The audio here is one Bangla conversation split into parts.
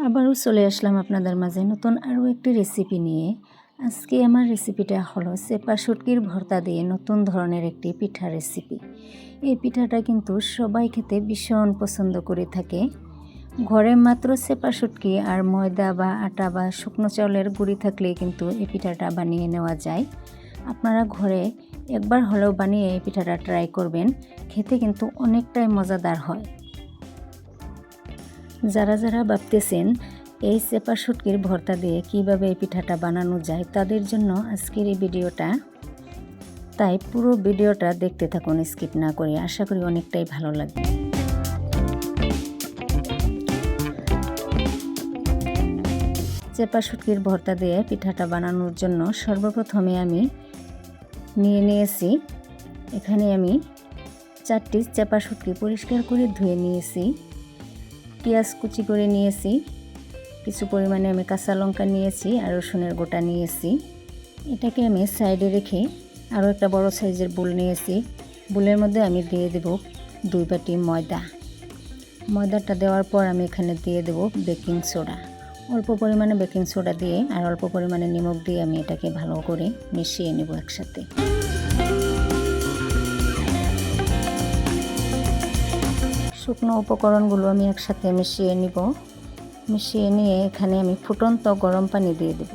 আবারও চলে আসলাম আপনাদের মাঝে নতুন আরও একটি রেসিপি নিয়ে। আজকে আমার রেসিপিটা হলো চেপা শুটকির ভর্তা দিয়ে নতুন ধরনের একটি পিঠা রেসিপি। এই পিঠাটা কিন্তু সবাই খেতে ভীষণ পছন্দ করে থাকে। ঘরে মাত্র চেপা শুটকি আর ময়দা বা আটা বা শুকনো চাউলের গুঁড়ি থাকলেই কিন্তু এই পিঠাটা বানিয়ে নেওয়া যায়। আপনারা ঘরে একবার হলেও বানিয়ে এই পিঠাটা ট্রাই করবেন, খেতে কিন্তু অনেকটাই মজাদার হয়। যারা যারা ভাবতেছেন এই চেপা শুটকির ভর্তা দিয়ে কীভাবে এই পিঠাটা বানানো যায়, তাদের জন্য আজকের এই ভিডিওটা। তাই পুরো ভিডিওটা দেখতে থাকুন স্কিপ না করে, আশা করি অনেকটাই ভালো লাগবে। চেপা শুটকির ভর্তা দিয়ে পিঠাটা বানানোর জন্য সর্বপ্রথমে আমি নিয়েছি এখানে আমি 4টি চেপা শুটকি পরিষ্কার করে ধুয়ে নিয়েছি। পেঁয়াজ কুচি করে নিয়েছি, কিছু পরিমাণে আমি কাঁচা লঙ্কা নিয়েছি আর রসুনের গোটা নিয়েছি। এটাকে আমি সাইডে রেখে আরও একটা বড় সাইজের বোল নিয়েছি। বোলের মধ্যে আমি দিয়ে দেব 2 বাটি ময়দাটা দেওয়ার পর আমি এখানে দিয়ে দেব বেকিং সোডা। অল্প পরিমাণে বেকিং সোডা দিয়ে আর অল্প পরিমাণে নিমখ দিয়ে আমি এটাকে ভালো করে মিশিয়ে নেব একসাথে। শুকনো উপকরণগুলো আমি একসাথে মিশিয়ে নিয়ে এখানে আমি ফুটন্ত গরম পানি দিয়ে দেব।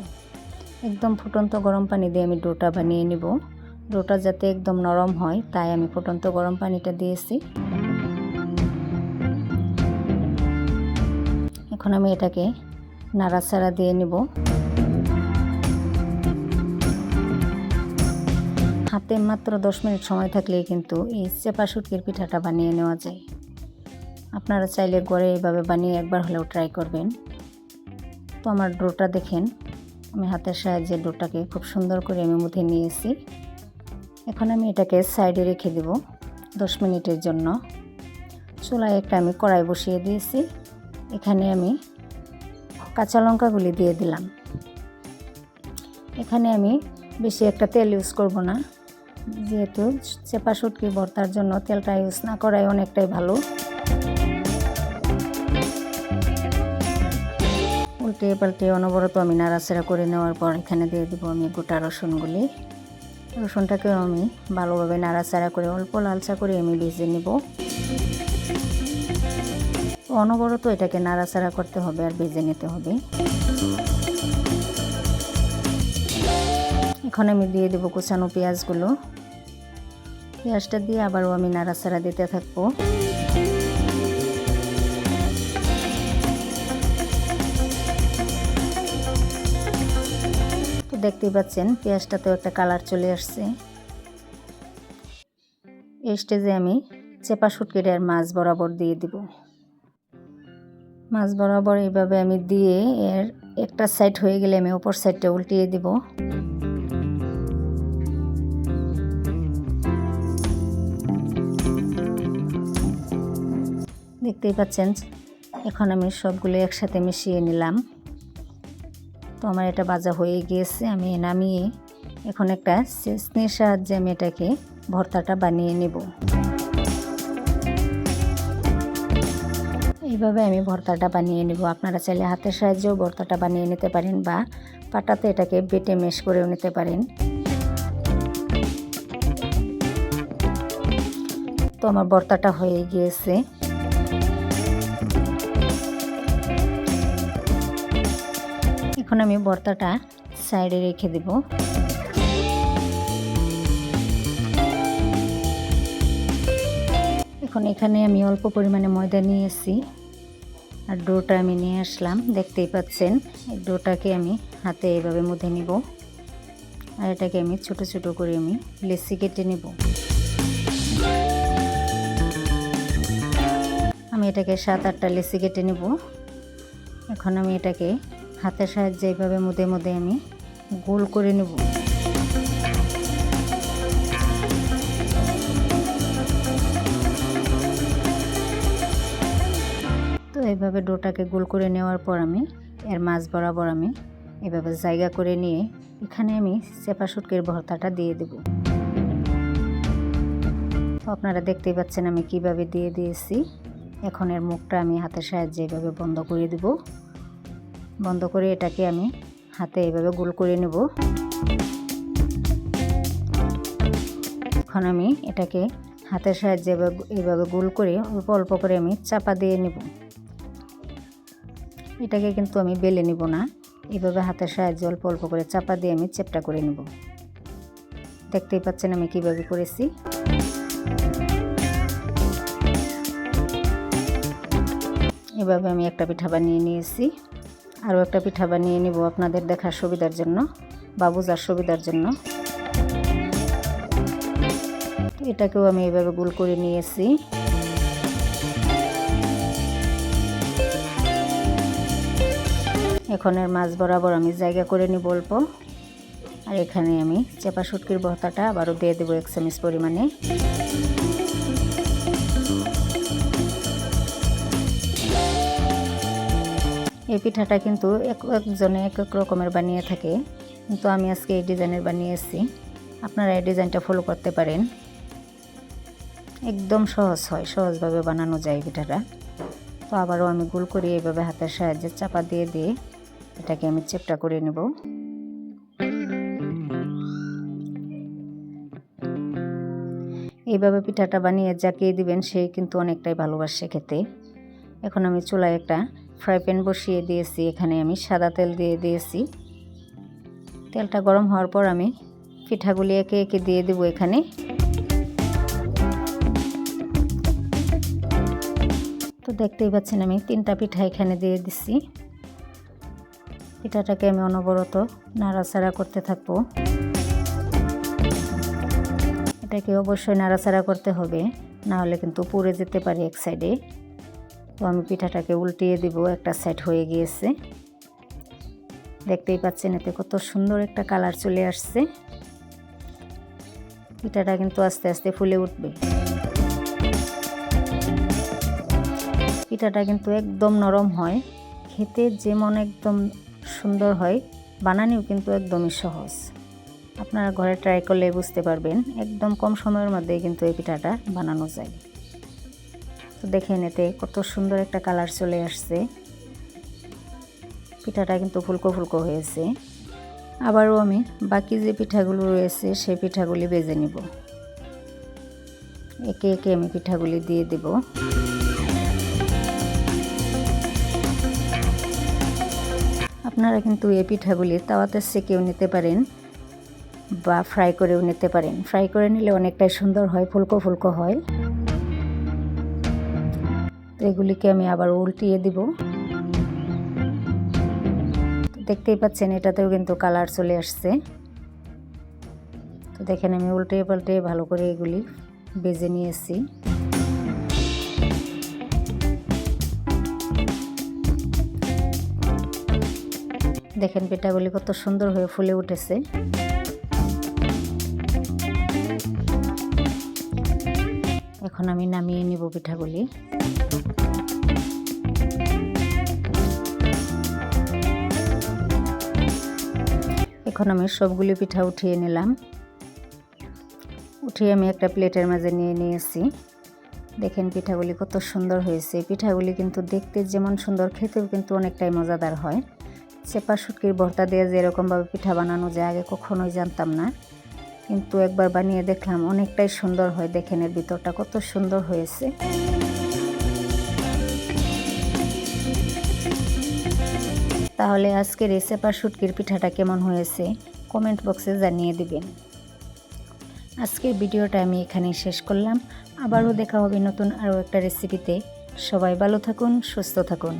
একদম ফুটন্ত গরম পানি দিয়ে আমি ডোটা বানিয়ে নেব। ডোটা যাতে একদম নরম হয় তাই আমি ফুটন্ত গরম পানিটা দিয়েছি। এখন আমি এটাকে নাড়াচাড়া দিয়ে নেব। হাতে মাত্র 10 মিনিট সময় থাকলেই কিন্তু এই চেপা শুটকির পিঠাটা বানিয়ে নেওয়া যায়। আপনারা চাইলে ঘরে এইভাবে বানিয়ে একবার হলেও ট্রাই করবেন। তো আমার ডোটা দেখেন, আমি হাতের সাহায্যে ডোটাকে খুব সুন্দর করে আমি মুথে নিয়েছি। এখন আমি এটাকে সাইডে রেখে দেব 10 মিনিটের জন্য। চুলায় একটা আমি কড়াই বসিয়ে দিয়েছি। এখানে আমি কাঁচা লঙ্কাগুলি দিয়ে দিলাম। এখানে আমি বেশি একটা তেল ইউজ করব না, যেহেতু চেপা শুটকি ভর্তার জন্য তেলটা ইউজ না করাই অনেকটাই ভালো। উল্টে পাল্টে অনবরত আমি নাড়াচাড়া করে নেওয়ার পর এখানে দিয়ে দেবো আমি গোটা রসুনটাকেও আমি ভালোভাবে নাড়াচাড়া করে অল্প লালচা করে আমি ভেজে নেব। অনবরত এটাকে নাড়াচাড়া করতে হবে আর ভেজে নিতে হবে। এখন আমি দিয়ে দেবো কুচানো পেঁয়াজটা দিয়ে আবারও আমি নাড়াচাড়া দিতে থাকবো। দেখতেই পাচ্ছেন পেঁয়াজটা তো একটা কালার চলে আসছে। এই স্টেজে আমি চেপা শুটকিটার মাছ বরাবর দিয়ে দিব। মাছ বরাবর এইভাবে আমি দিয়ে এর একটা সাইড হয়ে গেলে আমি অপর সাইডটা উল্টিয়ে দিব। দেখতেই পাচ্ছেন এখন আমি সবগুলো একসাথে মিশিয়ে নিলাম। তো আমার এটা ভাজা হয়ে গিয়েছে, আমি নামিয়ে এখন একটা ছেঁচনির সাহায্যে আমি এটাকে ভর্তাটা বানিয়ে নেব। এইভাবে আমি ভর্তাটা বানিয়ে নেব। আপনারা চাইলে হাতের সাহায্যেও ভর্তাটা বানিয়ে নিতে পারেন বা পাটাতে এটাকে বেটে মেশ করেও নিতে পারেন। তো আমার ভর্তাটা হয়ে গিয়েছে। এখন আমি ভর্তাটা সাইডে রেখে দেব। এখন এখানে আমি অল্প পরিমাণে ময়দা নিয়েছি আর ডোটা আমি নিয়ে আসলাম। দেখতেই পাচ্ছেন এই ডোটাকে আমি হাতে এইভাবে মুথে নিব আর এটাকে আমি ছোট ছোট করে আমি লেচি কেটে নেব। আমি এটাকে 7-8টা লেচি কেটে নেব। এখন আমি এটাকে হাতের সাহায্যে এইভাবে মুদে আমি গোল করে নেব। তো এইভাবে ডোটাকে গোল করে নেওয়ার পর আমি এর মাছ বরাবর আমি এভাবে জায়গা করে নিয়ে এখানে আমি চেপা শুটকির ভর্তাটা দিয়ে দেব। তো আপনারা দেখতেই পাচ্ছেন আমি কিভাবে দিয়ে দিয়েছি। এখন এর মুখটা আমি হাতের সাহায্যে এভাবে বন্ধ করে দেব। বন্ধ করে এটাকে আমি হাতে এইভাবে গোল করে নেব। এখন আমি এটাকে হাতের সাহায্যে এইভাবে গোল করে অল্প অল্প করে আমি চাপা দিয়ে নেব। এটাকে কিন্তু আমি বেলে নেব না, এইভাবে হাতের সাহায্যে অল্প অল্প করে চাপা দিয়ে আমি চ্যাপ্টা করে নেব। দেখতেই পাচ্ছেন আমি কিভাবে করেছি। এভাবে আমি একটা পিঠা বানিয়ে নিয়েছি। আরও একটা পিঠা বানিয়ে নিব আপনাদের দেখার সুবিধার জন্য বা বোঝার সুবিধার জন্য। এটাকেও আমি এভাবে গোল করে নিয়েছি। এখন এর মাছ বরাবর আমি জায়গা করে নিব অল্প। আর এখানে আমি চেপা শুটকির ভর্তাটা আবারও দিয়ে দেবো 1 চামচ পরিমাণে। এই পিঠাটা কিন্তু একজনে এক এক রকমের বানিয়ে থাকে, কিন্তু আমি আজকে এই ডিজাইনের বানিয়েছি। আপনারা এই ডিজাইনটা ফলো করতে পারেন। একদম সহজ হয়, সহজভাবে বানানো যায় পিঠাটা। তো আবারও আমি গোল করে এইভাবে হাতের সাহায্যে চাপা দিয়ে এটাকে আমি চ্যাপ্টা করে নেব। এইভাবে পিঠাটা বানিয়ে যাকে দিবেন সে কিন্তু অনেকটাই ভালোবাসে খেতে। এখন আমি চুলায় একটা ফ্রাই প্যান বসিয়ে দিয়েছি। এখানে আমি সাদা তেল দিয়ে দিয়েছি। তেলটা গরম হওয়ার পর আমি পিঠাগুলি একে একে দিয়ে দেব এখানে। তো দেখতেই পাচ্ছেন আমি 3টা পিঠা এখানে দিয়ে দিচ্ছি। পিঠাটাকে আমি অনবরত নাড়াচাড়া করতে থাকবো। এটাকে অবশ্যই নাড়াচাড়া করতে হবে, না হলে কিন্তু পুড়ে যেতে পারে এক সাইডে। তো আমি পিঠাটাকে উল্টিয়ে দিব, একটা সাইড হয়ে গিয়েছে। দেখতেই পাচ্ছেন এতে কত সুন্দর একটা কালার চলে আসছে। পিঠাটা কিন্তু আস্তে আস্তে ফুলে উঠবে। পিঠাটা কিন্তু একদম নরম হয়, খেতে যেমন একদম সুন্দর হয়, বানানিও কিন্তু একদমই সহজ। আপনারা ঘরে ট্রাই করলে বুঝতে পারবেন, একদম কম সময়ের মধ্যেই কিন্তু এই পিঠাটা বানানো যায়। তো দেখেন এতে কত সুন্দর একটা কালার চলে আসছে। পিঠাটা কিন্তু ফুলকো ফুলকো হয়েছে। আবারও আমি বাকি যে পিঠাগুলো রয়েছে সেই পিঠাগুলি ভেজে নিব। একে একে আমি পিঠাগুলি দিয়ে দেব। আপনারা কিন্তু এই পিঠাগুলি তাওয়াতে সেকেও নিতে পারেন বা ফ্রাই করেও নিতে পারেন। ফ্রাই করে নিলে অনেকটাই সুন্দর হয়, ফুলকো ফুলকো হয়। তো এগুলিকে আমি আবার উল্টিয়ে দিব। দেখতেই পাচ্ছেন এটাতেও কিন্তু কালার চলে আসছে। তো দেখেন আমি উল্টে পাল্টে ভালো করে এগুলি ভেজে নিয়েছি। দেখেন পিঠাগুলি কত সুন্দর হয়ে ফুলে উঠেছে। এখন আমি নামিয়ে নিব পিঠাগুলি। এখন আমি সবগুলি পিঠা উঠিয়ে নিলাম। উঠিয়ে আমি একটা প্লেটের মাঝে নিয়ে নিয়েছি। দেখেন পিঠাগুলি কত সুন্দর হয়েছে। পিঠাগুলি কিন্তু দেখতে যেমন সুন্দর, খেতেও কিন্তু অনেকটাই মজাদার হয়। চেপা শুটকির ভর্তা দিয়ে যেরকমভাবে পিঠা বানানো যায় আগে কখনোই জানতাম না, কিন্তু একবার বানিয়ে দেখলাম অনেকটাই সুন্দর হয়। দেখেন এর ভিতরটা কত সুন্দর হয়েছে। তাহলে আজকের এই চেপা শুটকির পিঠাটা কেমন হয়েছে কমেন্ট বক্সে জানিয়ে দিবেন। আজকের ভিডিওটা আমি এখানেই শেষ করলাম। আবারও দেখা হবে নতুন আরও একটা রেসিপিতে। সবাই ভালো থাকুন, সুস্থ থাকুন।